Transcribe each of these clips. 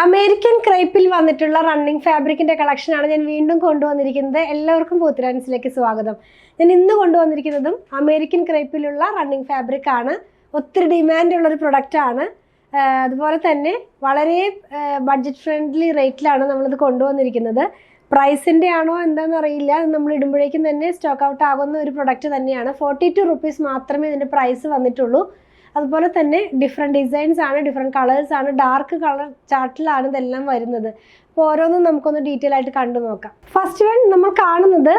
American ക്രേപ്പിൽ വന്നിട്ടുള്ള running ഫാബ്രിക്കിന്റെ കളക്ഷനാണ് ഞാൻ വീണ്ടും കൊണ്ടുവന്നിരിക്കുന്നത്. എല്ലാവർക്കും പോത്തിരാൻസിലേക്ക് സ്വാഗതം. ഞാൻ ഇന്ന് കൊണ്ടുവന്നിരിക്കുന്നതും അമേരിക്കൻ ക്രേപ്പിലുള്ള റണ്ണിങ് ഫാബ്രിക് ആണ്. ഒത്തിരി ഡിമാൻഡുള്ള ഒരു പ്രൊഡക്റ്റ് ആണ്. അതുപോലെ തന്നെ വളരെ ബഡ്ജറ്റ് ഫ്രണ്ട്ലി റേറ്റിലാണ് നമ്മളിത് കൊണ്ടുവന്നിരിക്കുന്നത്. പ്രൈസിൻ്റെ ആണോ എന്താണെന്ന് അറിയില്ല, നമ്മൾ ഇടുമ്പോഴേക്കും തന്നെ സ്റ്റോക്ക് ഔട്ട് ആകുന്ന ഒരു പ്രൊഡക്റ്റ് തന്നെയാണ്. 42 റുപ്പീസ് മാത്രമേ ഇതിൻ്റെ പ്രൈസ് വന്നിട്ടുള്ളൂ. അതുപോലെ തന്നെ ഡിഫറെൻറ്റ് ഡിസൈൻസ് ആണ്, ഡിഫറെൻറ്റ് കളേഴ്സ് ആണ്, ഡാർക്ക് കളർ ചാർട്ടിലാണ് ഇതെല്ലാം വരുന്നത്. അപ്പോൾ ഓരോന്നും നമുക്കൊന്ന് ഡീറ്റെയിൽ ആയിട്ട് കണ്ടു നോക്കാം. ഫസ്റ്റ് വൺ നമ്മൾ കാണുന്നത്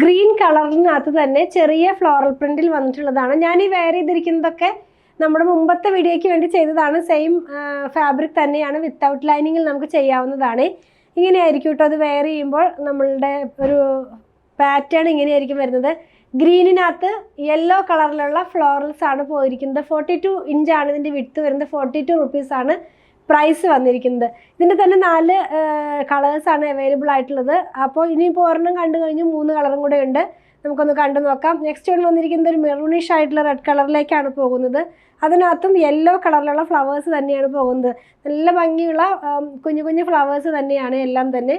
ഗ്രീൻ കളറിനകത്ത് തന്നെ ചെറിയ ഫ്ലോറൽ പ്രിൻറ്റിൽ വന്നിട്ടുള്ളതാണ്. ഞാൻ ഈ വെയർ ചെയ്തിരിക്കുന്നതൊക്കെ നമ്മുടെ മുമ്പത്തെ വീഡിയോയ്ക്ക് വേണ്ടി ചെയ്തതാണ്. സെയിം ഫാബ്രിക് തന്നെയാണ്, വിത്തൗട്ട് ലൈനിങ്ങിൽ നമുക്ക് ചെയ്യാവുന്നതാണ്. ഇങ്ങനെയായിരിക്കും കേട്ടോ അത് വെയർ ചെയ്യുമ്പോൾ നമ്മളുടെ ഒരു പാറ്റേൺ ഇങ്ങനെയായിരിക്കും വരുന്നത്. ഗ്രീനിനകത്ത് യെല്ലോ കളറിലുള്ള ഫ്ലോറൽസ് ആണ് പോയിരിക്കുന്നത്. 42 ഇഞ്ചാണ് ഇതിൻ്റെ വിഡ്ത്ത് വരുന്നത്. 42 റുപ്പീസാണ് പ്രൈസ് വന്നിരിക്കുന്നത്. ഇതിൻ്റെ തന്നെ 4 കളേഴ്സാണ് അവൈലബിൾ ആയിട്ടുള്ളത്. അപ്പോൾ ഇനിയിപ്പോൾ ഒരെണ്ണം കണ്ടു കഴിഞ്ഞു, 3 കളറും കൂടെ ഉണ്ട്. നമുക്കൊന്ന് കണ്ടു നോക്കാം. നെക്സ്റ്റ് വൺ വന്നിരിക്കുന്നത് ഒരു മെറൂണിഷ് ആയിട്ടുള്ള റെഡ് കളറിലേക്കാണ് പോകുന്നത്. അതിനകത്തും യെല്ലോ കളറിലുള്ള ഫ്ലവേഴ്സ് തന്നെയാണ് പോകുന്നത്. നല്ല ഭംഗിയുള്ള കുഞ്ഞു കുഞ്ഞു ഫ്ലവേഴ്സ് തന്നെയാണ് എല്ലാം തന്നെ.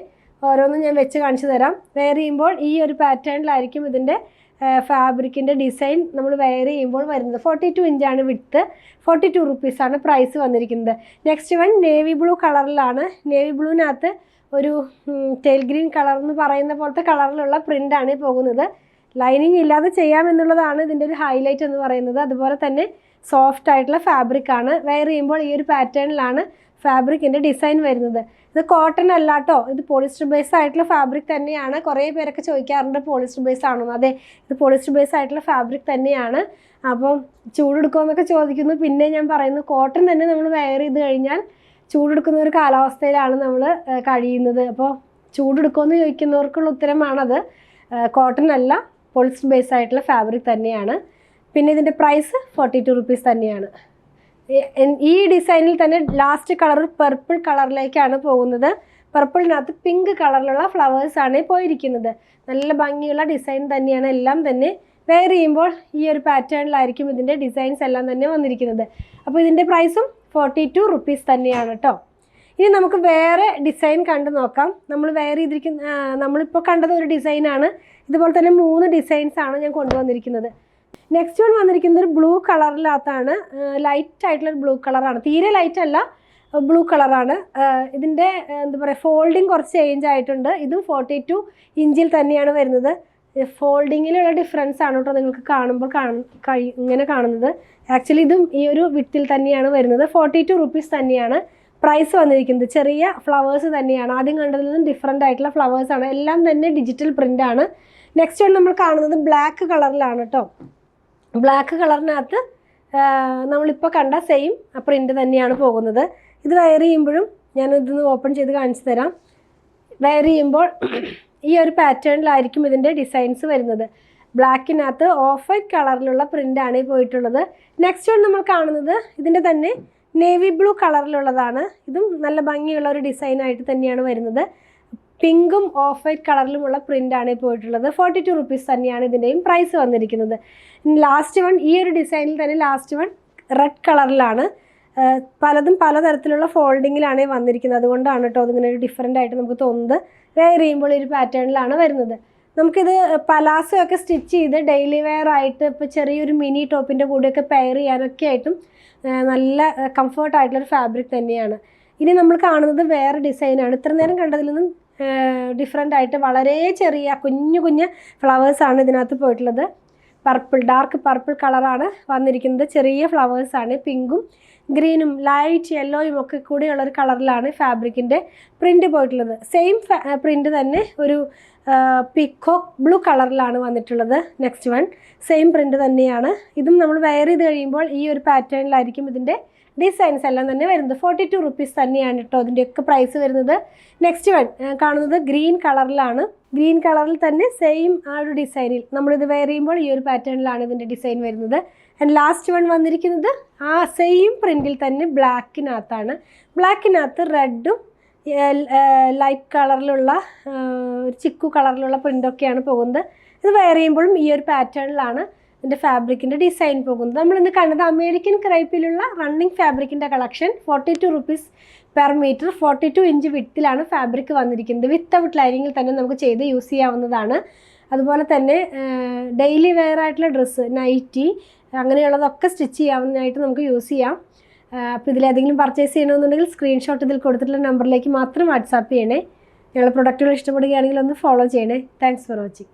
ഓരോന്നും ഞാൻ വെച്ച് കാണിച്ചു തരാം. വെയർ ചെയ്യുമ്പോൾ ഈ ഒരു പാറ്റേണിലായിരിക്കും ഇതിൻ്റെ ഫാബ്രിക്കിൻ്റെ ഡിസൈൻ നമ്മൾ വെയർ ചെയ്യുമ്പോൾ വരുന്നത്. 42 ഇഞ്ചാണ് വിഡ്ത്ത്. 42 റുപ്പീസാണ് പ്രൈസ് വന്നിരിക്കുന്നത്. നെക്സ്റ്റ് വൺ നേവി ബ്ലൂ കളറിലാണ്. നേവി ബ്ലൂവിനകത്ത് ഒരു ടെയിൽ ഗ്രീൻ കളർ എന്ന് പറയുന്ന പോലത്തെ കളറിലുള്ള പ്രിൻ്റാണ് പോകുന്നത്. ലൈനിങ് ഇല്ലാതെ ചെയ്യാമെന്നുള്ളതാണ് ഇതിൻ്റെ ഒരു ഹൈലൈറ്റ് എന്ന് പറയുന്നത്. അതുപോലെ തന്നെ സോഫ്റ്റ് ആയിട്ടുള്ള ഫാബ്രിക് ആണ്. വെയർ ചെയ്യുമ്പോൾ ഈ ഒരു പാറ്റേണിലാണ് ഫാബ്രിക്കിൻ്റെ ഡിസൈൻ വരുന്നത്. ഇത് കോട്ടൺ അല്ല കേട്ടോ, ഇത് പോളിസ്റ്റർ ബേസ് ആയിട്ടുള്ള ഫാബ്രിക് തന്നെയാണ്. കുറേ പേരൊക്കെ ചോദിക്കാറുണ്ട് പോളിസ്റ്റർ ബേസ് ആണോ. അതെ, ഇത് പോളിസ്റ്റർ ബേസ് ആയിട്ടുള്ള ഫാബ്രിക് തന്നെയാണ്. അപ്പം ചൂടെടുക്കുമെന്നൊക്കെ ചോദിക്കുന്നു. പിന്നെ ഞാൻ പറയുന്നു, കോട്ടൺ തന്നെ നമ്മൾ വെയർ ചെയ്ത് കഴിഞ്ഞാൽ ചൂടെടുക്കുന്ന ഒരു കാലാവസ്ഥയിലാണ് നമ്മൾ കഴിയുന്നത്. അപ്പോൾ ചൂടെടുക്കുമെന്ന് ചോദിക്കുന്നവർക്കുള്ള ഉത്തരമാണത്. കോട്ടൺ അല്ല, പോളിസ്റ്റർ ബേസ് ആയിട്ടുള്ള ഫാബ്രിക് തന്നെയാണ്. പിന്നെ ഇതിൻ്റെ പ്രൈസ് 42 റുപ്പീസ് തന്നെയാണ്. ഈ ഡിസൈനിൽ തന്നെ ലാസ്റ്റ് കളർ പർപ്പിൾ കളറിലേക്കാണ് പോകുന്നത്. പർപ്പിളിനകത്ത് പിങ്ക് കളറിലുള്ള ഫ്ലവേഴ്സാണ് പോയിരിക്കുന്നത്. നല്ല ഭംഗിയുള്ള ഡിസൈൻ തന്നെയാണ്. എല്ലാം തന്നെ വെയർ ചെയ്യുമ്പോൾ ഈ ഒരു പാറ്റേണിലായിരിക്കും ഇതിൻ്റെ ഡിസൈൻസ് എല്ലാം തന്നെ വന്നിരിക്കുന്നത്. അപ്പോൾ ഇതിൻ്റെ പ്രൈസും 42 റുപ്പീസ് തന്നെയാണ് കേട്ടോ. ഇനി നമുക്ക് വേറെ ഡിസൈൻ കണ്ടു നോക്കാം. നമ്മൾ വെയർ ചെയ്തിരിക്കുന്ന നമ്മളിപ്പോൾ കണ്ടത് ഒരു ഡിസൈനാണ്. ഇതുപോലെ തന്നെ 3 ഡിസൈൻസാണ് ഞാൻ കൊണ്ടുവന്നിരിക്കുന്നത്. നെക്സ്റ്റ് വൺ വന്നിരിക്കുന്നത് ഒരു ബ്ലൂ കളറിനകത്താണ്. ലൈറ്റ് ആയിട്ടുള്ളൊരു ബ്ലൂ കളറാണ്, തീരെ ലൈറ്റ് അല്ല, ബ്ലൂ കളറാണ്. ഇതിൻ്റെ എന്താ പറയുക, ഫോൾഡിങ് കുറച്ച് ചേഞ്ച് ആയിട്ടുണ്ട്. ഇതും 42 ഇഞ്ചിൽ തന്നെയാണ് വരുന്നത്. ഫോൾഡിങ്ങിലുള്ള ഡിഫറൻസ് ആണ് കേട്ടോ നിങ്ങൾക്ക് കാണുമ്പോൾ ഇങ്ങനെ കാണുന്നത്. ആക്ച്വലി ഇതും ഈ ഒരു വിഡ്ത്തിൽ തന്നെയാണ് വരുന്നത്. 42 റുപ്പീസ് തന്നെയാണ് പ്രൈസ് വന്നിരിക്കുന്നത്. ചെറിയ ഫ്ലവേഴ്സ് തന്നെയാണ്. ആദ്യം കണ്ടതിൽ നിന്നും ഡിഫറെൻ്റ് ആയിട്ടുള്ള ഫ്ലവേഴ്സാണ്. എല്ലാം തന്നെ ഡിജിറ്റൽ പ്രിൻ്റാണ്. നെക്സ്റ്റ് വൺ നമ്മൾ കാണുന്നത് ബ്ലാക്ക് കളറിലാണ് കേട്ടോ. ബ്ലാക്ക് കളറിനകത്ത് നമ്മളിപ്പോൾ കണ്ട സെയിം പ്രിൻ്റ് തന്നെയാണ് പോകുന്നത്. ഇത് വെയർ ചെയ്യുമ്പോഴും ഞാനിതൊന്ന് ഓപ്പൺ ചെയ്ത് കാണിച്ചു തരാം. വെയർ ചെയ്യുമ്പോൾ ഈ ഒരു പാറ്റേണിലായിരിക്കും ഇതിൻ്റെ ഡിസൈൻസ് വരുന്നത്. ബ്ലാക്കിനകത്ത് ഓഫ് വൈറ്റ് കളറിലുള്ള പ്രിൻ്റാണ് പോയിട്ടുള്ളത്. നെക്സ്റ്റ് വൺ നമ്മൾ കാണുന്നത് ഇതിൻ്റെ തന്നെ നേവി ബ്ലൂ കളറിലുള്ളതാണ്. ഇതും നല്ല ഭംഗിയുള്ള ഒരു ഡിസൈനായിട്ട് തന്നെയാണ് വരുന്നത്. പിങ്കും ഓഫ് വൈറ്റ് കളറിലുമുള്ള പ്രിൻ്റാണ് പോയിട്ടുള്ളത്. 42 റുപ്പീസ് തന്നെയാണ് ഇതിൻ്റെയും പ്രൈസ് വന്നിരിക്കുന്നത്. ലാസ്റ്റ് വൺ ഈ ഒരു ഡിസൈനിൽ തന്നെ ലാസ്റ്റ് വൺ റെഡ് കളറിലാണ്. പലതും പലതരത്തിലുള്ള ഫോൾഡിങ്ങിലാണ് വന്നിരിക്കുന്നത്. അതുകൊണ്ടാണ് കേട്ടോ അതിങ്ങനെ ഒരു ഡിഫറെൻ്റ് ആയിട്ട് നമുക്ക് തോന്നുന്നത്. വെയർ ചെയ്യുമ്പോൾ ഈ ഒരു പാറ്റേണിലാണ് വരുന്നത്. നമുക്കിത് പലാസോ ഒക്കെ സ്റ്റിച്ച് ചെയ്ത് ഡെയിലി വെയർ ആയിട്ട് ഇപ്പോൾ ചെറിയൊരു മിനി ടോപ്പിൻ്റെ കൂടെയൊക്കെ പെയർ ചെയ്യാനൊക്കെ ആയിട്ടും നല്ല കംഫർട്ടായിട്ടുള്ളൊരു ഫാബ്രിക് തന്നെയാണ്. ഇനി നമ്മൾ കാണുന്നത് വേറെ ഡിസൈനാണ്. ഇത്ര നേരം കണ്ടതിൽ നിന്നും ഡിഫറെൻ്റ് ആയിട്ട് വളരെ ചെറിയ കുഞ്ഞു കുഞ്ഞ് ഫ്ലവേഴ്സാണ് ഇതിനകത്ത് പോയിട്ടുള്ളത്. ഡാർക്ക് പർപ്പിൾ കളറാണ് വന്നിരിക്കുന്നത്. ചെറിയ ഫ്ലവേഴ്സാണ്. പിങ്കും ഗ്രീനും ലൈറ്റ് യെല്ലോയും ഒക്കെ കൂടെയുള്ളൊരു കളറിലാണ് ഫാബ്രിക്കിൻ്റെ പ്രിൻ്റ് പോയിട്ടുള്ളത്. സെയിം പ്രിൻ്റ് തന്നെ ഒരു പീക്കോക്ക് ബ്ലൂ കളറിലാണ് വന്നിട്ടുള്ളത്. നെക്സ്റ്റ് വൺ സെയിം പ്രിൻ്റ് തന്നെയാണ്. ഇതും നമ്മൾ വെയർ ചെയ്ത് കഴിയുമ്പോൾ ഈ ഒരു പാറ്റേണിലായിരിക്കും ഇതിൻ്റെ ഡിസൈൻസ് എല്ലാം തന്നെ വരുന്നത്. 42 റുപ്പീസ് തന്നെയാണ് കേട്ടോ ഇതിൻ്റെയൊക്കെ പ്രൈസ് വരുന്നത്. നെക്സ്റ്റ് വൺ കാണുന്നത് ഗ്രീൻ കളറിലാണ്. ഗ്രീൻ കളറിൽ തന്നെ സെയിം ആ ഒരു ഡിസൈനിൽ നമ്മളിത് വെയർ ചെയ്യുമ്പോൾ ഈ ഒരു പാറ്റേണിലാണ് ഇതിൻ്റെ ഡിസൈൻ വരുന്നത്. ആൻഡ് ലാസ്റ്റ് വൺ വന്നിരിക്കുന്നത് ആ സെയിം പ്രിൻറ്റിൽ തന്നെ ബ്ലാക്കിനകത്താണ്. ബ്ലാക്കിനകത്ത് റെഡും ലൈറ്റ് കളറിലുള്ള ഒരു ചിക്കു കളറിലുള്ള പ്രിൻ്റൊക്കെയാണ് പോകുന്നത്. ഇത് വെയർ ചെയ്യുമ്പോഴും ഈ ഒരു പാറ്റേണിലാണ് ഇതിൻ്റെ ഫാബ്രിക്കിൻ്റെ ഡിസൈൻ പോകുന്നത്. നമ്മളിന്ന് കണ്ടത് അമേരിക്കൻ ക്രൈപ്പിലുള്ള റണ്ണിങ് ഫാബ്രിക്കിൻ്റെ collection. 42 rupees per metre. 42 inch വിട്ടിലാണ് ഫാബ്രിക് വന്നിരിക്കുന്നത്. വിത്തൗട്ട് ലൈനിങ്ങിൽ തന്നെ നമുക്ക് ചെയ്ത് യൂസ് ചെയ്യാവുന്നതാണ്. അതുപോലെ തന്നെ ഡെയിലി വെയർ ആയിട്ടുള്ള ഡ്രസ്സ്, നൈറ്റി അങ്ങനെയുള്ളതൊക്കെ സ്റ്റിച്ച് ചെയ്യാവുന്നതായിട്ട് നമുക്ക് യൂസ് ചെയ്യാം. അപ്പോൾ ഇതിലേതെങ്കിലും പർച്ചേസ് ചെയ്യണമെന്നുണ്ടെങ്കിൽ സ്ക്രീൻഷോട്ട് ഇതിൽ കൊടുത്തിട്ടുള്ള നമ്പറിലേക്ക് മാത്രം വാട്സാപ്പ് ചെയ്യണേ. ഞങ്ങളുടെ പ്രൊഡക്റ്റുകൾ ഇഷ്ടപ്പെടുകയാണെങ്കിൽ ഒന്ന് ഫോളോ ചെയ്യണേ. Thanks for watching.